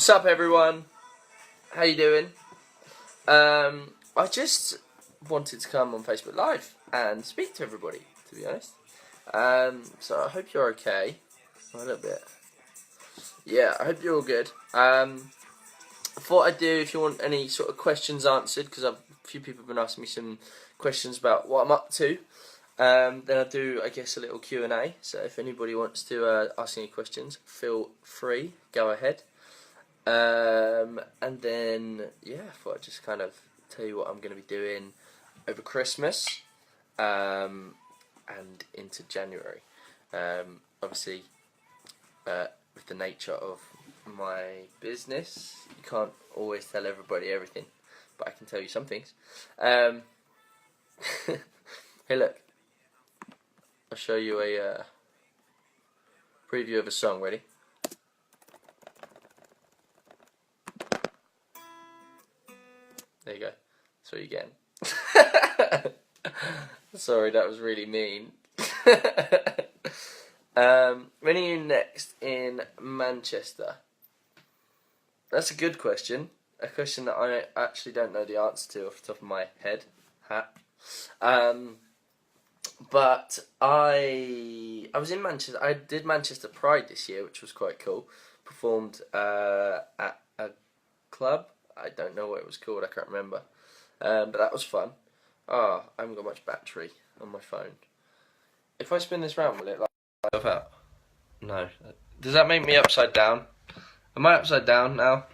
What's up, everyone? How you doing? I just wanted to come on Facebook Live and speak to everybody, to be honest. So I hope you're okay. A little bit. Yeah, I hope you're all good. I thought I'd do, if you want any sort of questions answered, because a few people have been asking me some questions about what I'm up to. Then I'll do, I guess, a little Q&A. So if anybody wants to ask any questions, feel free. Go ahead. And then, yeah, I thought I'd just kind of tell you what I'm going to be doing over Christmas and into January. Obviously, with the nature of my business, you can't always tell everybody everything, but I can tell you some things. Hey, look, I'll show you a preview of a song. Ready? There you go. That's what you're getting. Sorry, that was really mean. When are you next in Manchester? That's a good question. A question that I actually don't know the answer to off the top of my head. But I was in Manchester. I did Manchester Pride this year, which was quite cool. Performed at a club. I don't know what it was called, I can't remember. But that was fun. I haven't got much battery on my phone. If I spin this round, will it light itself out? No. Does that make me upside down? Am I upside down now?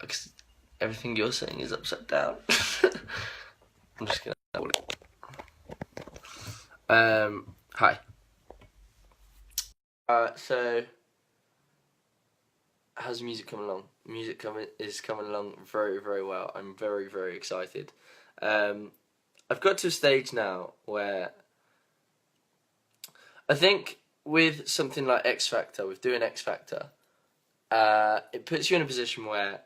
Because everything you're saying is upside down. I'm just gonna hold it. Hi. So how's the music coming along? Music is coming along very, very well. I'm very, very excited. I've got to a stage now where I think with something like X Factor, with doing X Factor, it puts you in a position where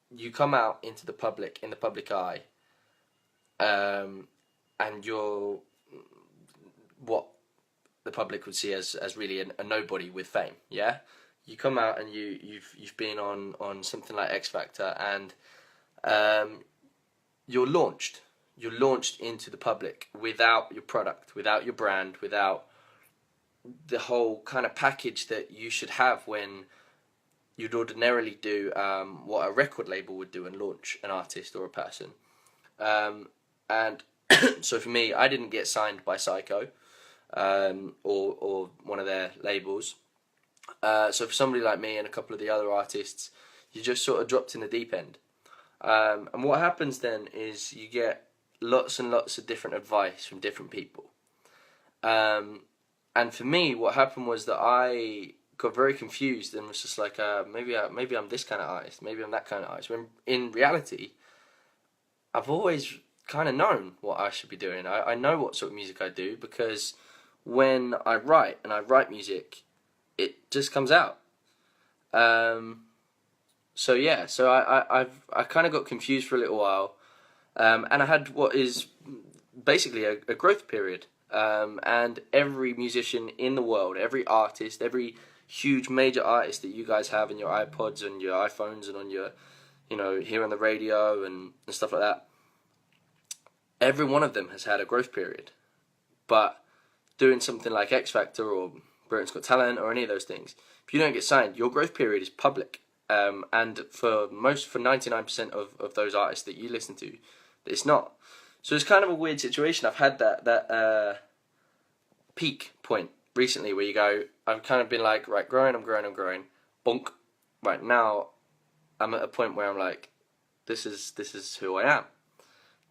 you come out into the public, in the public eye, and you're what the public would see as really a nobody with fame, yeah? You come out and you've been on something like X Factor, and you're launched into the public without your product, without your brand, without the whole kind of package that you should have when you'd ordinarily do what a record label would do and launch an artist or a person. And so for me, I didn't get signed by Psycho or one of their labels. So for somebody like me and a couple of the other artists, you just sort of dropped in the deep end. And what happens then is you get lots and lots of different advice from different people. And for me, what happened was that I got very confused and was just like, maybe I'm this kind of artist, maybe I'm that kind of artist. When in reality, I've always kind of known what I should be doing. I know what sort of music I do, because when I write music, it just comes out. So I kind of got confused for a little while, and I had what is basically a growth period. And every musician in the world, every artist, every huge major artist that you guys have in your iPods and your iPhones and on your, here on the radio and stuff like that, every one of them has had a growth period. But doing something like X Factor or Britain's Got Talent or any of those things, if you don't get signed, your growth period is public. And for 99% of those artists that you listen to, it's not. So it's kind of a weird situation. I've had that peak point recently where you go, I've kind of been like, right, I'm growing. Bonk. Right, now I'm at a point where I'm like, this is who I am.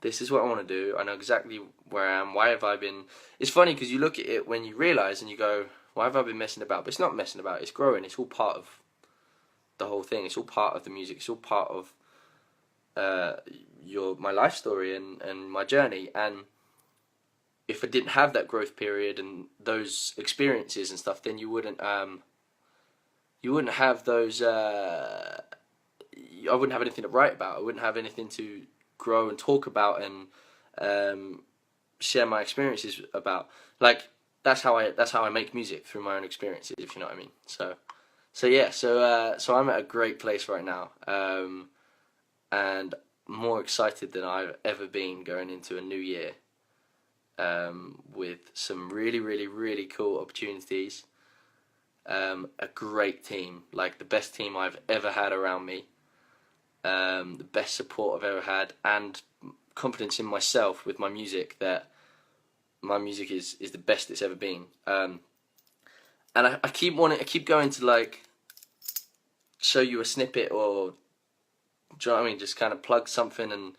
This is what I want to do. I know exactly where I am. Why have I been... It's funny because you look at it when you realise and you go, why have I been messing about? But it's not messing about. It's growing. It's all part of the whole thing. It's all part of the music. It's all part of my life story and my journey. And if I didn't have that growth period and those experiences and stuff, then you wouldn't have those. I wouldn't have anything to write about. I wouldn't have anything to grow and talk about and share my experiences about. Like that's how I make music, through my own experiences, if you know what I mean. So So yeah, so I'm at a great place right now, and more excited than I've ever been going into a new year, with some really, really, really cool opportunities, a great team, like the best team I've ever had around me, the best support I've ever had, and confidence in myself with my music, that my music is the best it's ever been. And I keep going to like show you a snippet, or do you know what I mean, just kind of plug something,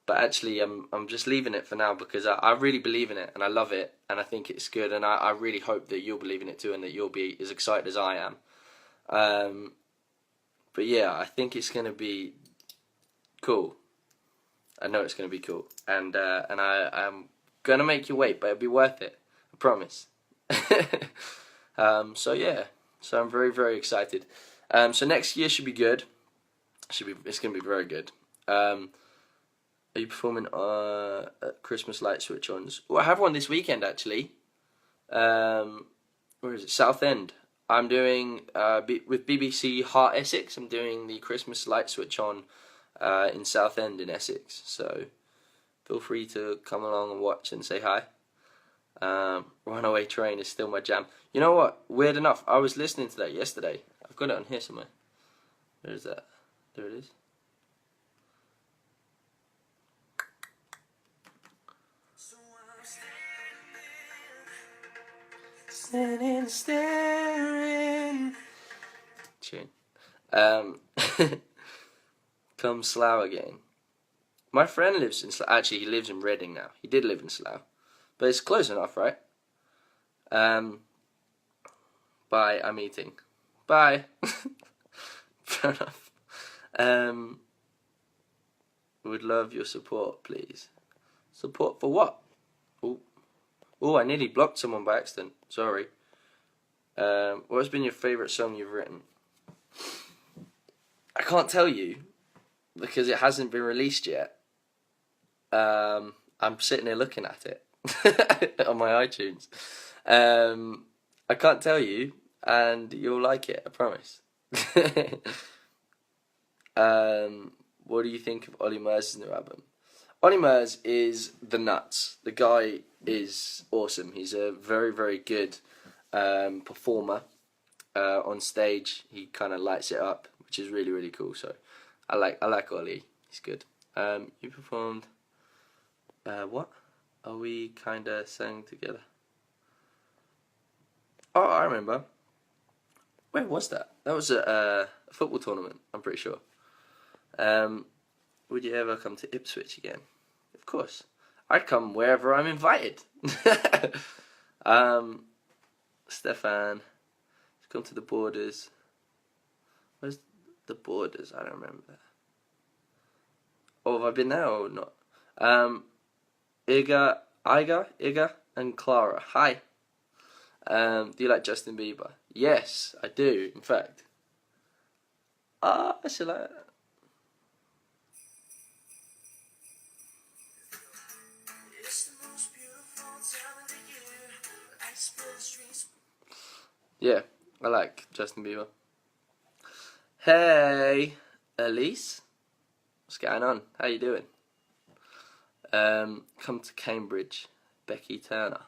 but actually I'm just leaving it for now because I really believe in it and I love it and I think it's good, and I really hope that you'll believe in it too and that you'll be as excited as I am. But yeah, I think it's gonna be cool. I know it's gonna be cool, and I'm gonna make you wait, but it'll be worth it. I promise. So yeah, so I'm very, very excited. So next year should be good. It's gonna be very good. Are you performing at Christmas light switch-ons? Well, I have one this weekend actually. Where is it? Southend. I'm doing with BBC Heart Essex. I'm doing the Christmas light switch-on in Southend in Essex. So feel free to come along and watch and say hi. Runaway Train is still my jam. You know what? Weird enough, I was listening to that yesterday. I've got it on here somewhere. Where is that? There it is. Standing, staring. Tune. Come Slough again. My friend lives in Slough. Actually, he lives in Reading now. He did live in Slough, but it's close enough, right? Bye. I'm eating. Bye. Fair enough. Would love your support, please. Support for what? Oh, I nearly blocked someone by accident. Sorry. What's been your favourite song you've written? I can't tell you because it hasn't been released yet. I'm sitting here looking at it on my iTunes. I can't tell you, and you'll like it, I promise. What do you think of Ollie Murs' new album? Ollie Murs is the nuts. The guy is awesome. He's a very, very good performer on stage. He kind of lights it up, which is really, really cool. So I like Ollie. He's good. You performed. What? Are we kind of sang together? Oh, I remember. Where was that? That was a football tournament, I'm pretty sure. Would you ever come to Ipswich again? Of course. I'd come wherever I'm invited. Stefan, come to the Borders. Where's the Borders? I don't remember. Oh, have I been there or not? Iga, and Clara. Hi. Do you like Justin Bieber? Yes, I do, in fact. I should like that. Yeah, I like Justin Bieber. Hey, Elise. What's going on? How you doing? Come to Cambridge. Becky Turner.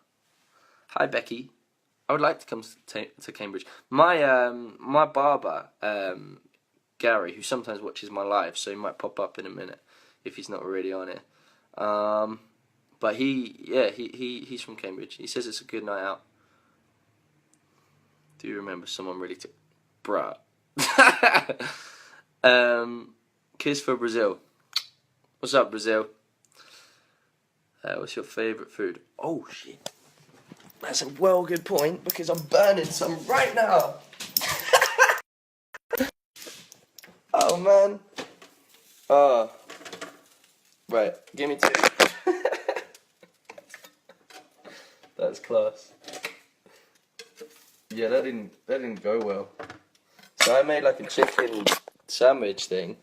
Hi, Becky. I would like to come to Cambridge. My barber, Gary, who sometimes watches my live, so he might pop up in a minute if he's not already on it. But he's from Cambridge. He says it's a good night out. Do you remember someone really bruh? Kiss for Brazil. What's up, Brazil? What's your favourite food? Oh shit. That's a well good point because I'm burning some right now. Oh man. Right, give me 2. That's class. Yeah, that didn't go well. So I made like a chicken sandwich thing.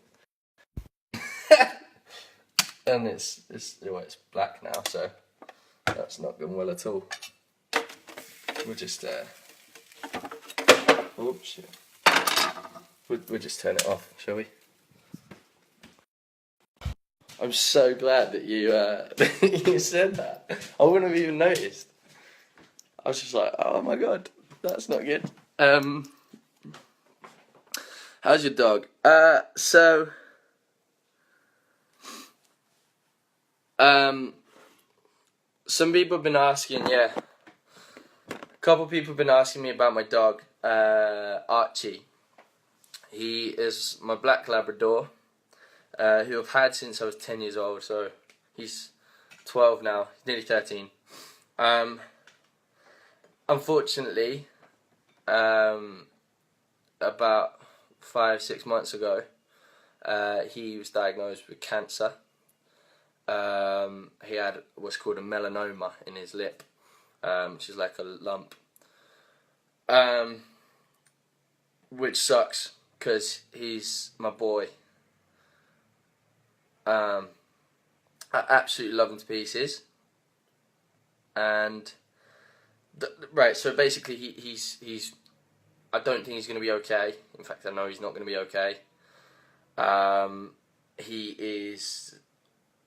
And it's black now, so that's not going well at all. We'll just oops shit. We'll just turn it off, shall we? I'm so glad that you you said that. I wouldn't have even noticed. I was just like, oh my god, that's not good. How's your dog? Some people have been asking, yeah. A couple people have been asking me about my dog, Archie. He is my black Labrador, who I've had since I was 10 years old, so he's 12 now, nearly 13. Unfortunately, about 5-6 months ago, he was diagnosed with cancer. He had what's called a melanoma in his lip, which is like a lump, which sucks because he's my boy. I absolutely love him to pieces, and right. So basically, he's. I don't think he's going to be okay. In fact, I know he's not going to be okay. He is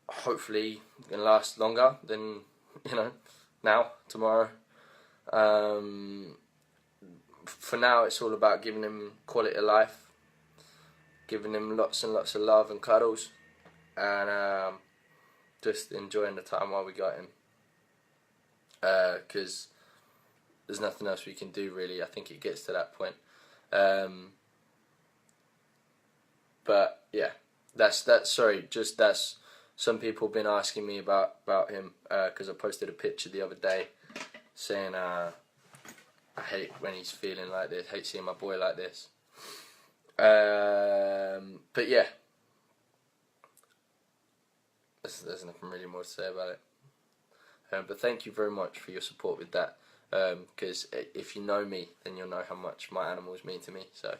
hopefully going to last longer than now, tomorrow. For now, it's all about giving him quality of life, giving him lots and lots of love and cuddles, and just enjoying the time while we got him. Because there's nothing else we can do really. I think it gets to that point. But yeah, that's. Some people have been asking me about him because I posted a picture the other day saying I hate when he's feeling like this. Hate seeing my boy like this. But yeah, there's nothing really more to say about it. But thank you very much for your support with that. Because if you know me, then you'll know how much my animals mean to me. So,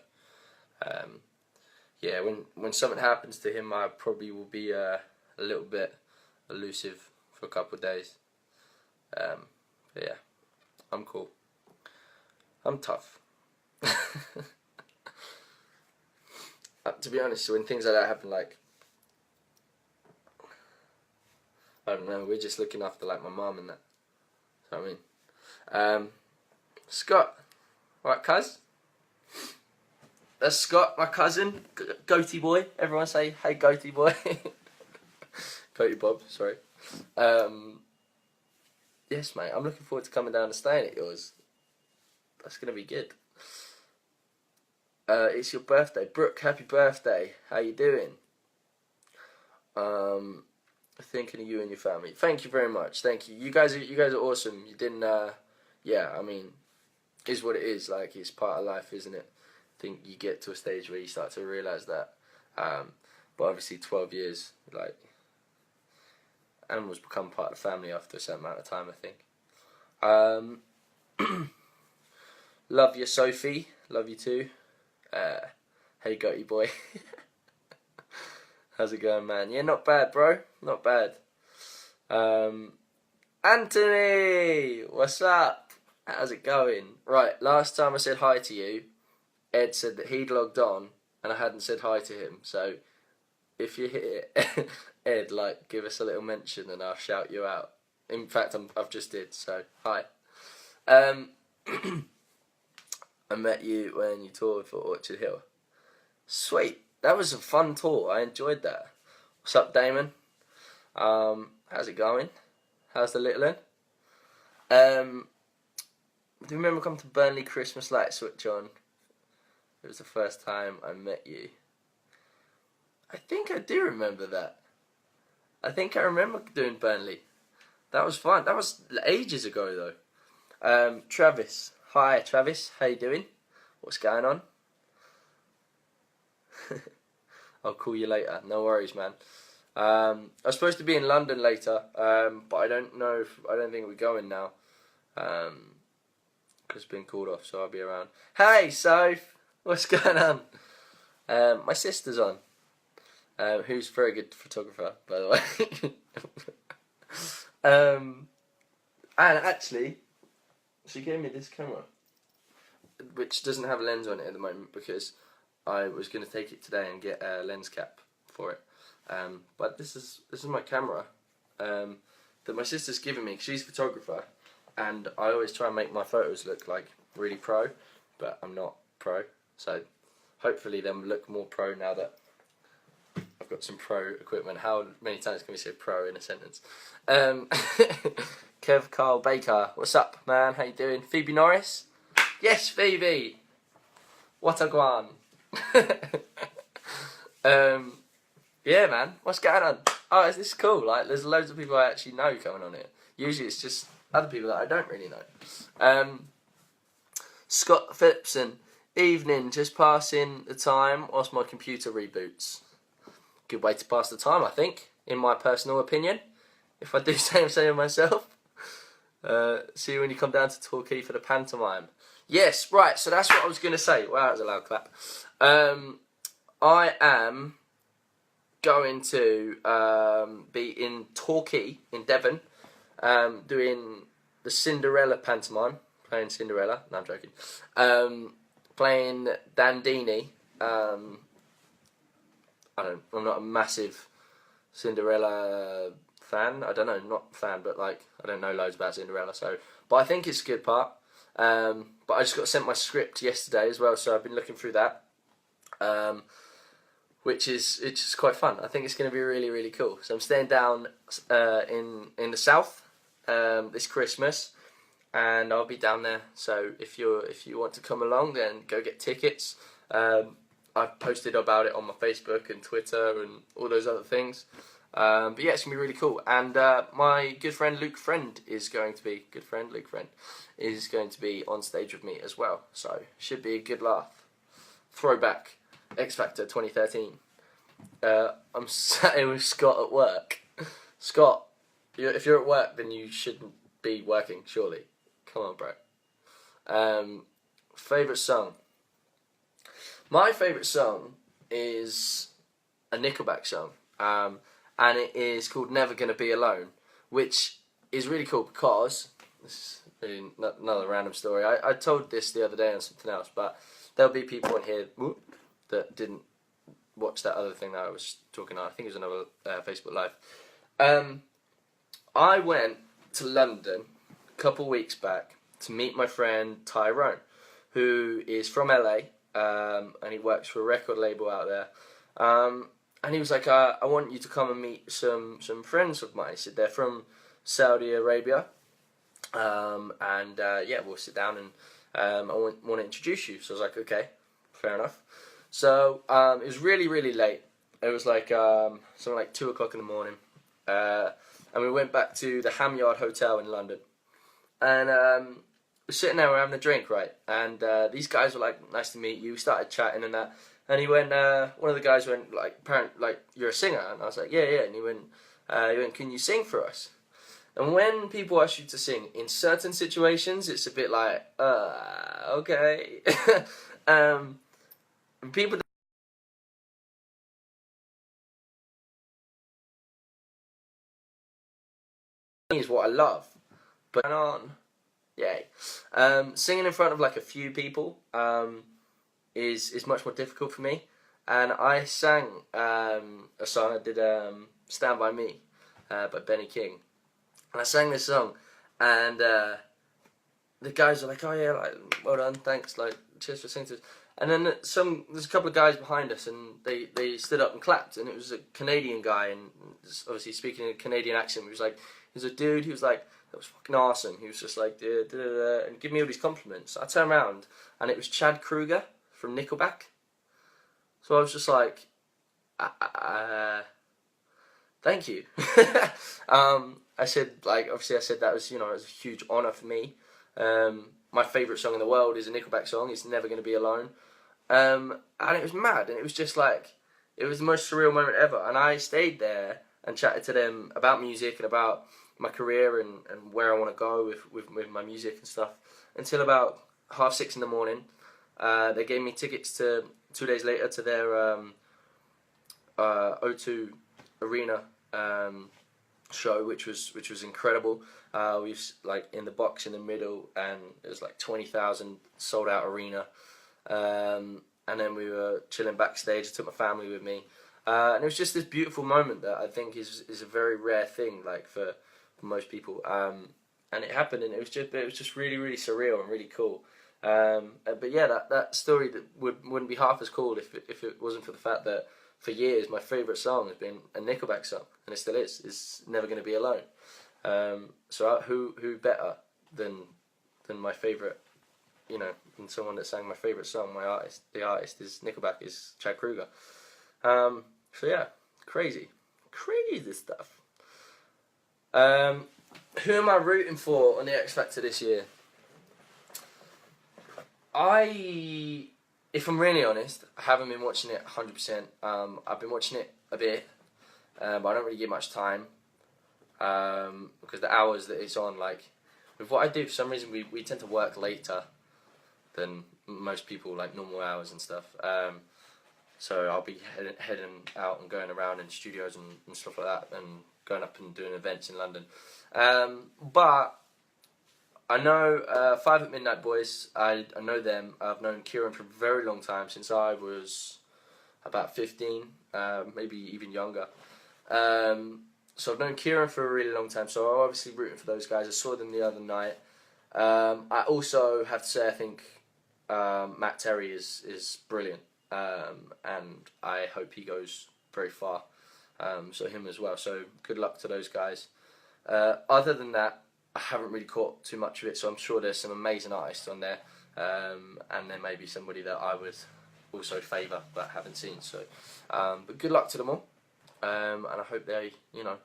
yeah, when something happens to him, I probably will be a little bit elusive for a couple of days. But yeah, I'm cool. I'm tough. To be honest, when things like that happen, like, I don't know, we're just looking after like my mum and that. So I mean, Scott, right, cuz? That's Scott, my cousin, goatee boy. Everyone say, hey, goatee boy. Goatee Bob, sorry. Yes, mate, I'm looking forward to coming down and staying at yours. That's going to be good. It's your birthday. Brooke, happy birthday. How you doing? Thinking of you and your family. Thank you very much. Thank you. You guys are awesome. You didn't, yeah, I mean, is what it is. Like, it's part of life, isn't it? I think you get to a stage where you start to realise that. But obviously 12 years, like, animals become part of the family after a certain amount of time, I think. Love you, Sophie. Love you too. Hey, goatee boy. How's it going, man? Yeah, not bad, bro. Not bad. Anthony! What's up? How's it going? Right, last time I said hi to you, Ed said that he'd logged on and I hadn't said hi to him. So, if you hear Ed, like, give us a little mention and I'll shout you out. In fact, I've just did, so hi. I met you when you toured for Orchard Hill. Sweet. That was a fun tour. I enjoyed that. What's up, Damon? How's it going? How's the little one? Do you remember coming to Burnley Christmas light switch on? It was the first time I met you. I think I do remember that. I think I remember doing Burnley. That was fun. That was ages ago though. Travis. Hi, Travis. How you doing? What's going on? I'll call you later. No worries, man. I was supposed to be in London later, but I don't think we're going now. Because it's been called off, so I'll be around. Hey, Soph! What's going on? My sister's on. Who's a very good photographer, by the way. And actually, she gave me this camera, which doesn't have a lens on it at the moment because I was going to take it today and get a lens cap for it. But this is my camera that my sister's given me. She's a photographer, and I always try and make my photos look like really pro, but I'm not pro. So hopefully them look more pro now that I've got some pro equipment. How many times can we say pro in a sentence? Kev Carl Baker, what's up, man? How you doing? Phoebe Norris? Yes, Phoebe. What a guan. Yeah, man. What's going on? Oh, this is cool. Like, there's loads of people I actually know coming on here. Usually, it's just other people that I don't really know. Scott Phillipson. Evening, just passing the time whilst my computer reboots. Good way to pass the time, I think, in my personal opinion. If I do say I'm saying myself. See you when you come down to Torquay for the pantomime. Yes, right, so that's what I was going to say. Wow, that was a loud clap. I am going to be in Torquay, in Devon, doing the Cinderella pantomime. Playing Cinderella. No, I'm joking. Playing Dandini. I'm not a massive Cinderella fan. I don't know, not fan, but like I don't know loads about Cinderella. So, but I think it's a good part. But I just got sent my script yesterday as well, so I've been looking through that, which is it's just quite fun. I think it's going to be really, really cool. So I'm staying down in the south this Christmas. And I'll be down there. So if you want to come along, then go get tickets. I've posted about it on my Facebook and Twitter and all those other things. But yeah, it's gonna be really cool. And my good friend Luke Friend is going to be on stage with me as well. So should be a good laugh. Throwback X Factor 2013. I'm sat here with Scott at work. Scott, if you're at work, then you shouldn't be working, surely. Come on, bro. Favourite song. My favourite song is a Nickelback song. And it is called Never Gonna Be Alone, which is really cool because, this is really another random story. I told this the other day on something else, but there'll be people in here that didn't watch that other thing that I was talking on. I think it was another Facebook Live. I went to London a couple weeks back to meet my friend Tyrone, who is from LA, and he works for a record label out there. And he was like, I want you to come and meet some friends of mine. He said they're from Saudi Arabia, and yeah, we'll sit down and I want to introduce you. So I was like, okay, fair enough. So it was really, really late. It was like something like 2 o'clock in the morning, and we went back to the Ham Yard Hotel in London. And we're sitting there, we're having a drink, right? And these guys were like, nice to meet you. We started chatting and that. And he went, one of the guys went, like, you're a singer? And I was like, yeah. And he went, can you sing for us? And when people ask you to sing, in certain situations, it's a bit like, okay. And people is what I love. But on, yay. Singing in front of like a few people is much more difficult for me. And I sang a song. I did "Stand by Me" by Benny King, and I sang this song, and the guys were like, "Oh yeah, like well done, thanks, like cheers for singing to us." And then there's a couple of guys behind us, and they stood up and clapped, and it was a Canadian guy, and obviously speaking in a Canadian accent. He was a dude. He was like, that was fucking awesome. He was just like, and give me all these compliments. I turned around, and it was Chad Kroeger from Nickelback. So I was just like, thank you. I said, like, obviously I said that was, it was a huge honour for me. My favourite song in the world is a Nickelback song. It's Never Gonna Be Alone. And it was mad, and it was just like, it was the most surreal moment ever. And I stayed there and chatted to them about music and about my career and where I want to go with my music and stuff until about 6:30 in the morning. They gave me tickets to 2 days later to their O2 Arena show, which was incredible. We was like in the box in the middle, and it was like 20,000 sold out arena. and then we were chilling backstage. I took my family with me, and it was just this beautiful moment that I think is a very rare thing, like for most people. And it happened, and it was just really really surreal and really cool. But yeah, that story that wouldn't be half as cool if it wasn't for the fact that for years my favourite song has been a Nickelback song, and it still is. It's Never Gonna Be Alone. So who better than my favourite, you know, than someone that sang my favourite song. The artist is Nickelback, is Chad Kroeger. So yeah, crazy stuff. Who am I rooting for on the X Factor this year? If I'm really honest, I haven't been watching it 100%. I've been watching it a bit, but I don't really get much time, because the hours that it's on, like, with what I do, for some reason we tend to work later than most people, like normal hours and stuff. So I'll be heading out and going around in studios and stuff like that, and going up and doing events in London. But I know 5 at Midnight Boys. I know them. I've known Kieran for a very long time, since I was about 15, maybe even younger. So I've known Kieran for a really long time, so I'm obviously rooting for those guys. I saw them the other night. I also have to say I think Matt Terry is brilliant, and I hope he goes very far. So him as well. So good luck to those guys. Other than that, I haven't really caught too much of it, so I'm sure there's some amazing artists on there, and there may be somebody that I would also favour but haven't seen. So, but good luck to them all, and I hope they, you know,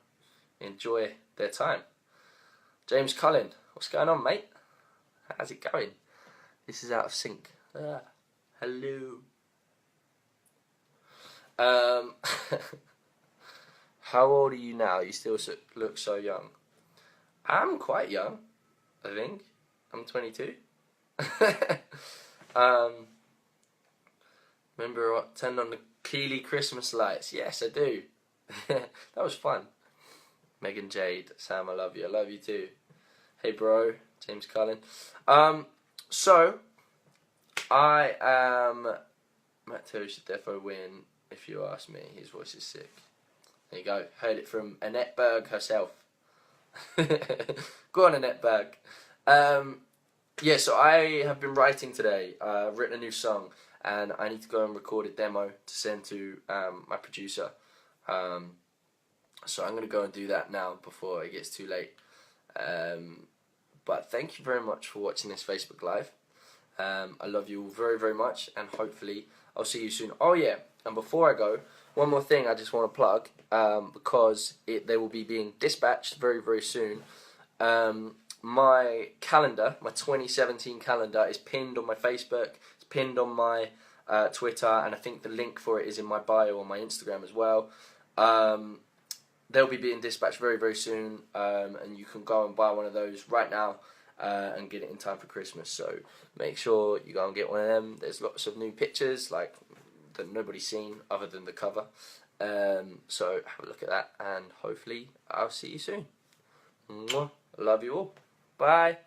enjoy their time. James Cullen, what's going on, mate? How's it going? This is out of sync. Hello. How old are you now? You still look so young. I'm quite young, I think. I'm 22. Remember what? Turned on the Keeley Christmas lights. Yes, I do. That was fun. Megan Jade, Sam, I love you. I love you too. Hey, bro. James Cullen. So, I am... Matt Terry should defo win, if you ask me. His voice is sick. There you go. Heard it from Annette Berg herself. Go on, Annette Berg. Yeah, so I have been writing today. I've written a new song, and I need to go and record a demo to send to my producer. So I'm going to go and do that now before it gets too late. But thank you very much for watching this Facebook Live. I love you all very, very much, and hopefully I'll see you soon. Oh yeah, and before I go, one more thing I just want to plug, because they will be being dispatched very, very soon. My calendar, my 2017 calendar, is pinned on my Facebook, it's pinned on my Twitter, and I think the link for it is in my bio on my Instagram as well. They'll be being dispatched very, very soon, and you can go and buy one of those right now and get it in time for Christmas. So make sure you go and get one of them. There's lots of new pictures, like, that nobody's seen other than the cover. So have a look at that, and hopefully I'll see you soon. Mwah. Love you all. Bye.